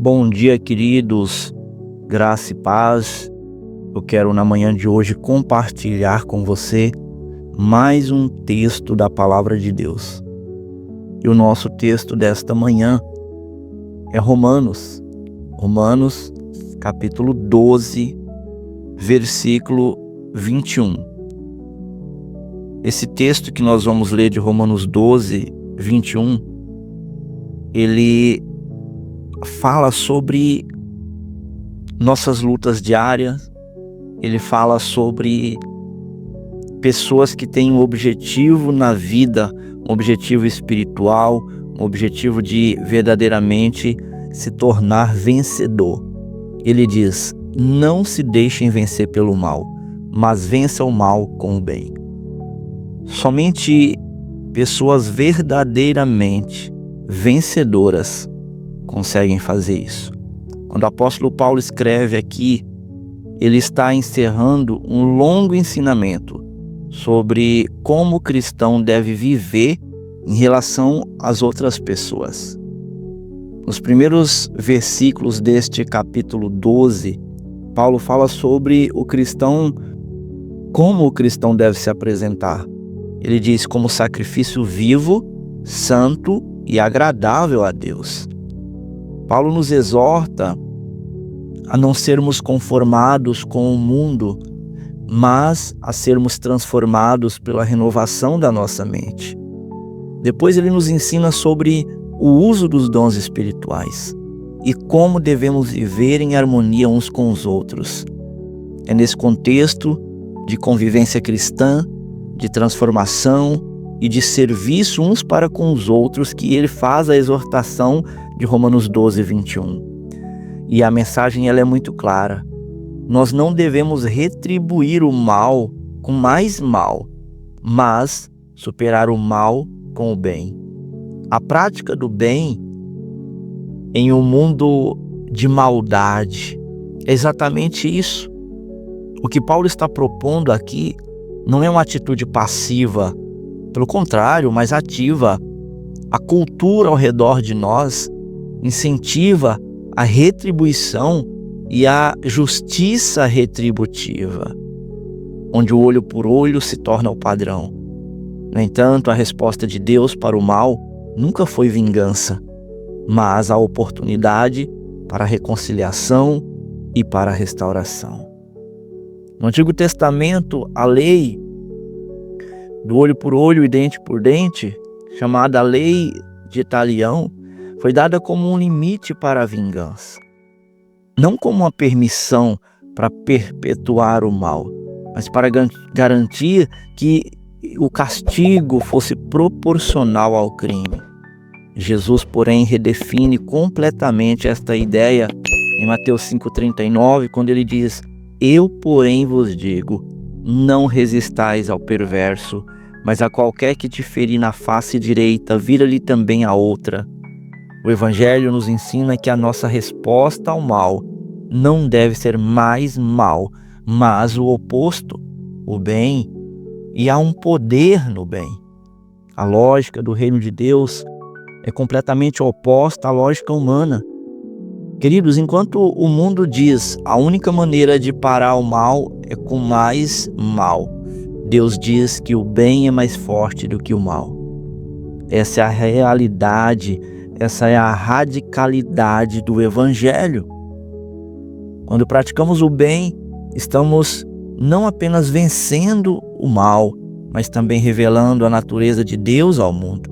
Bom dia, queridos, graça e paz. Eu quero na manhã de hoje compartilhar com você mais um texto da Palavra de Deus. E o nosso texto desta manhã é Romanos capítulo 12, versículo 21. Esse texto que nós vamos ler de Romanos 12, 21, ele fala sobre nossas lutas diárias, ele fala sobre pessoas que têm um objetivo na vida, um objetivo espiritual, um objetivo de verdadeiramente se tornar vencedor. Ele diz: não se deixem vencer pelo mal, mas vença o mal com o bem. Somente pessoas verdadeiramente vencedoras conseguem fazer isso. Quando o apóstolo Paulo escreve aqui, ele está encerrando um longo ensinamento sobre como o cristão deve viver em relação às outras pessoas. Nos primeiros versículos deste capítulo 12, Paulo fala sobre o cristão, como o cristão deve se apresentar. Ele diz: como sacrifício vivo, santo e agradável a Deus. Paulo nos exorta a não sermos conformados com o mundo, mas a sermos transformados pela renovação da nossa mente. Depois ele nos ensina sobre o uso dos dons espirituais e como devemos viver em harmonia uns com os outros. É nesse contexto de convivência cristã, de transformação e de serviço uns para com os outros que ele faz a exortação de Romanos 12, 21. E a mensagem ela é muito clara. Nós não devemos retribuir o mal com mais mal, mas superar o mal com o bem. A prática do bem em um mundo de maldade é exatamente isso. O que Paulo está propondo aqui não é uma atitude passiva, pelo contrário, mas ativa. A cultura ao redor de nós incentiva a retribuição e a justiça retributiva, onde o olho por olho se torna o padrão. No entanto, a resposta de Deus para o mal nunca foi vingança, mas a oportunidade para a reconciliação e para a restauração. No Antigo Testamento, a lei do olho por olho e dente por dente, chamada lei de Italião, foi dada como um limite para a vingança. Não como uma permissão para perpetuar o mal, mas para garantir que o castigo fosse proporcional ao crime. Jesus, porém, redefine completamente esta ideia em Mateus 5,39, quando ele diz: eu, porém, vos digo, não resistais ao perverso, mas a qualquer que te ferir na face direita, vira-lhe também a outra. O Evangelho nos ensina que a nossa resposta ao mal não deve ser mais mal, mas o oposto, o bem, e há um poder no bem. A lógica do reino de Deus é completamente oposta à lógica humana. Queridos, enquanto o mundo diz a única maneira de parar o mal é com mais mal, Deus diz que o bem é mais forte do que o mal. Essa é a realidade, essa é a radicalidade do Evangelho. Quando praticamos o bem, estamos não apenas vencendo o mal, mas também revelando a natureza de Deus ao mundo.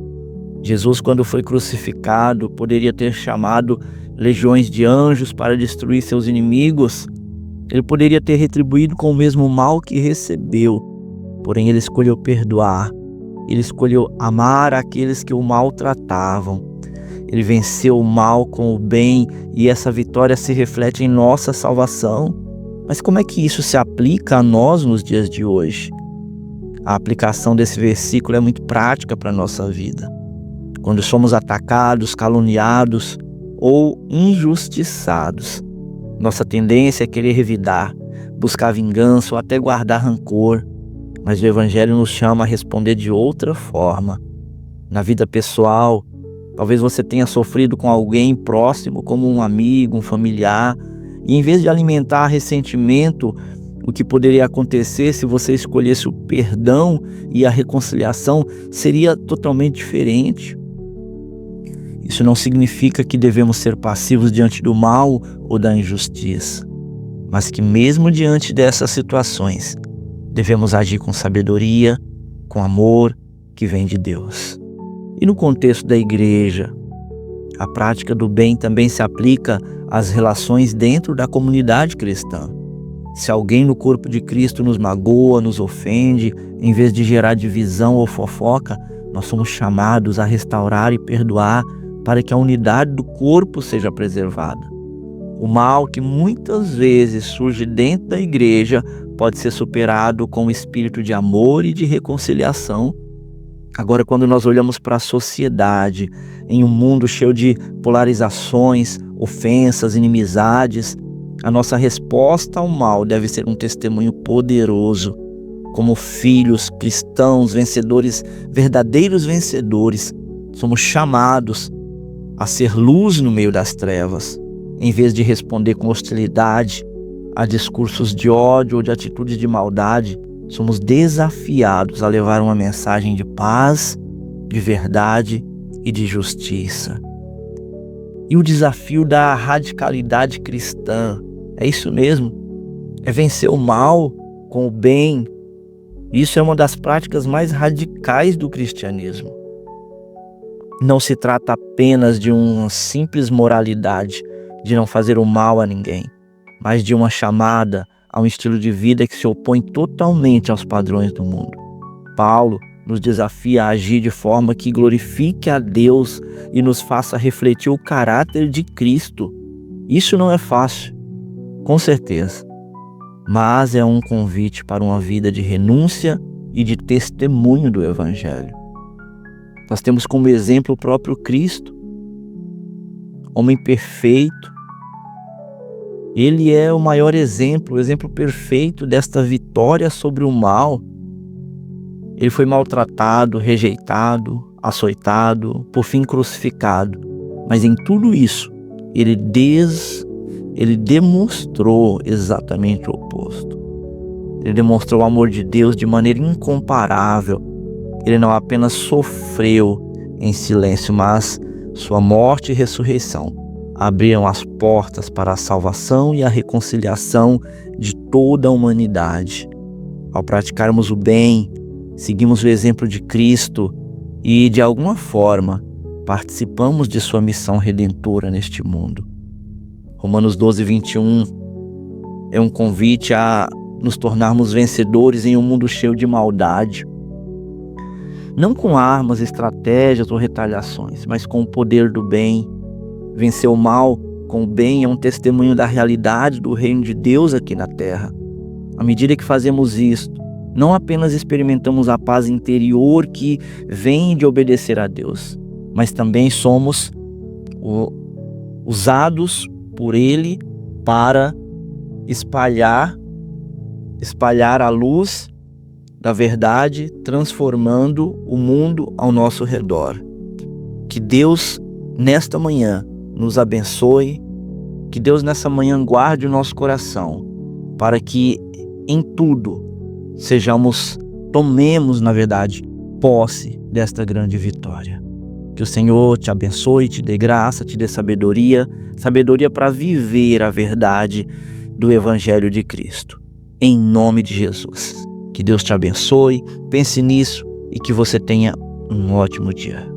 Jesus, quando foi crucificado, poderia ter chamado legiões de anjos para destruir seus inimigos. Ele poderia ter retribuído com o mesmo mal que recebeu. Porém, ele escolheu perdoar. Ele escolheu amar aqueles que o maltratavam. Ele venceu o mal com o bem e essa vitória se reflete em nossa salvação. Mas como é que isso se aplica a nós nos dias de hoje? A aplicação desse versículo é muito prática para a nossa vida. Quando somos atacados, caluniados ou injustiçados, nossa tendência é querer revidar, buscar vingança ou até guardar rancor. Mas o Evangelho nos chama a responder de outra forma. Na vida pessoal, Talvez você tenha sofrido com alguém próximo, como um amigo, um familiar, e em vez de alimentar ressentimento, o que poderia acontecer se você escolhesse o perdão e a reconciliação seria totalmente diferente. Isso não significa que devemos ser passivos diante do mal ou da injustiça, mas que mesmo diante dessas situações, devemos agir com sabedoria, com amor que vem de Deus. E no contexto da igreja, a prática do bem também se aplica às relações dentro da comunidade cristã. Se alguém no corpo de Cristo nos magoa, nos ofende, em vez de gerar divisão ou fofoca, nós somos chamados a restaurar e perdoar para que a unidade do corpo seja preservada. O mal que muitas vezes surge dentro da igreja pode ser superado com o espírito de amor e de reconciliação. Agora, quando nós olhamos para a sociedade, em um mundo cheio de polarizações, ofensas, inimizades, a nossa resposta ao mal deve ser um testemunho poderoso. Como filhos cristãos, vencedores, verdadeiros vencedores, somos chamados a ser luz no meio das trevas, em vez de responder com hostilidade a discursos de ódio ou de atitudes de maldade. Somos desafiados a levar uma mensagem de paz, de verdade e de justiça. E o desafio da radicalidade cristã é isso mesmo, é vencer o mal com o bem. Isso é uma das práticas mais radicais do cristianismo. Não se trata apenas de uma simples moralidade de não fazer o mal a ninguém, mas de uma chamada a um estilo de vida que se opõe totalmente aos padrões do mundo. Paulo nos desafia a agir de forma que glorifique a Deus e nos faça refletir o caráter de Cristo. Isso não é fácil, com certeza, mas é um convite para uma vida de renúncia e de testemunho do Evangelho. Nós temos como exemplo o próprio Cristo, homem perfeito. Ele é o maior exemplo, o exemplo perfeito desta vitória sobre o mal. Ele foi maltratado, rejeitado, açoitado, por fim crucificado. Mas em tudo isso, ele demonstrou exatamente o oposto. Ele demonstrou o amor de Deus de maneira incomparável. Ele não apenas sofreu em silêncio, mas sua morte e ressurreição abriram as portas para a salvação e a reconciliação de toda a humanidade. Ao praticarmos o bem, seguimos o exemplo de Cristo e, de alguma forma, participamos de sua missão redentora neste mundo. Romanos 12:21 é um convite a nos tornarmos vencedores em um mundo cheio de maldade. Não com armas, estratégias ou retaliações, mas com o poder do bem. Vencer o mal com o bem é um testemunho da realidade do reino de Deus aqui na terra. À medida que fazemos isto, não apenas experimentamos a paz interior que vem de obedecer a Deus, mas também somos usados por Ele para espalhar a luz da verdade, transformando o mundo ao nosso redor. Que Deus, nesta manhã, nos abençoe, que Deus nessa manhã guarde o nosso coração, para que em tudo tomemos, na verdade, posse desta grande vitória. Que o Senhor te abençoe, te dê graça, te dê sabedoria para viver a verdade do Evangelho de Cristo. Em nome de Jesus. Que Deus te abençoe, pense nisso e que você tenha um ótimo dia.